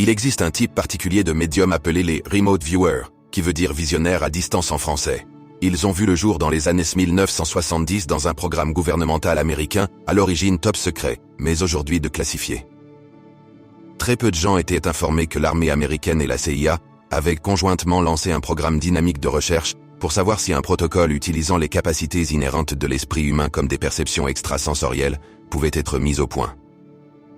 Il existe un type particulier de médium appelé les remote viewers, qui veut dire visionnaire à distance en français. Ils ont vu le jour dans les années 1970 dans un programme gouvernemental américain, à l'origine top secret, mais aujourd'hui déclassifié. Très peu de gens étaient informés que l'armée américaine et la CIA avaient conjointement lancé un programme dynamique de recherche pour savoir si un protocole utilisant les capacités inhérentes de l'esprit humain comme des perceptions extrasensorielles pouvait être mis au point.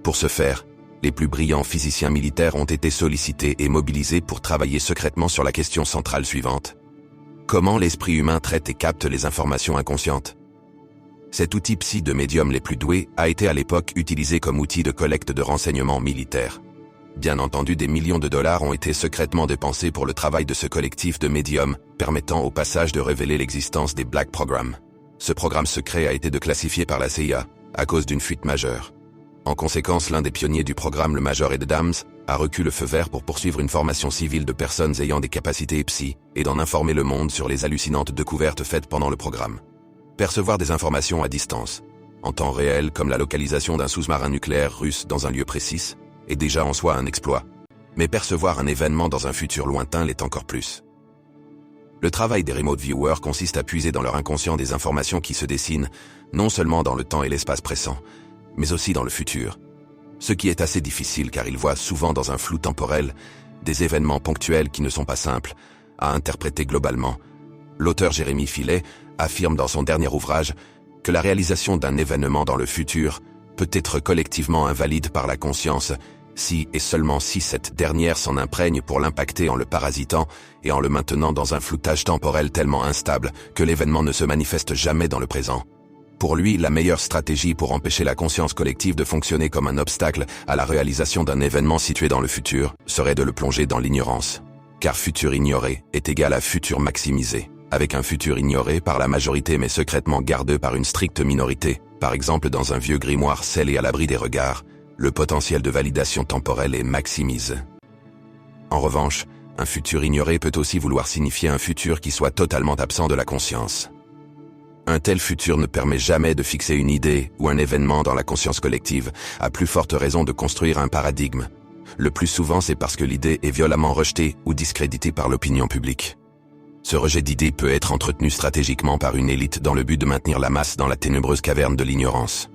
Pour ce faire, les plus brillants physiciens militaires ont été sollicités et mobilisés pour travailler secrètement sur la question centrale suivante. Comment l'esprit humain traite et capte les informations inconscientes? Cet outil psy de médium les plus doués a été à l'époque utilisé comme outil de collecte de renseignements militaires. Bien entendu, des millions de dollars ont été secrètement dépensés pour le travail de ce collectif de médiums, permettant au passage de révéler l'existence des Black Programs. Ce programme secret a été déclassifié par la CIA à cause d'une fuite majeure. En conséquence, l'un des pionniers du programme, le Major Ed Adams, a reçu le feu vert pour poursuivre une formation civile de personnes ayant des capacités psy et d'en informer le monde sur les hallucinantes découvertes faites pendant le programme. Percevoir des informations à distance, en temps réel comme la localisation d'un sous-marin nucléaire russe dans un lieu précis, est déjà en soi un exploit. Mais percevoir un événement dans un futur lointain l'est encore plus. Le travail des remote viewers consiste à puiser dans leur inconscient des informations qui se dessinent, non seulement dans le temps et l'espace pressant, mais aussi dans le futur. Ce qui est assez difficile car ils voient souvent dans un flou temporel des événements ponctuels qui ne sont pas simples à interpréter globalement. L'auteur Jérémy Fillet affirme dans son dernier ouvrage que la réalisation d'un événement dans le futur peut être collectivement invalide par la conscience si et seulement si cette dernière s'en imprègne pour l'impacter en le parasitant et en le maintenant dans un floutage temporel tellement instable que l'événement ne se manifeste jamais dans le présent. Pour lui, la meilleure stratégie pour empêcher la conscience collective de fonctionner comme un obstacle à la réalisation d'un événement situé dans le futur serait de le plonger dans l'ignorance. Car futur ignoré est égal à futur maximisé. Avec un futur ignoré par la majorité mais secrètement gardé par une stricte minorité, par exemple dans un vieux grimoire scellé à l'abri des regards, le potentiel de validation temporelle est maximisé. En revanche, un futur ignoré peut aussi vouloir signifier un futur qui soit totalement absent de la conscience. Un tel futur ne permet jamais de fixer une idée ou un événement dans la conscience collective, à plus forte raison de construire un paradigme. Le plus souvent, c'est parce que l'idée est violemment rejetée ou discréditée par l'opinion publique. Ce rejet d'idées peut être entretenu stratégiquement par une élite dans le but de maintenir la masse dans la ténébreuse caverne de l'ignorance.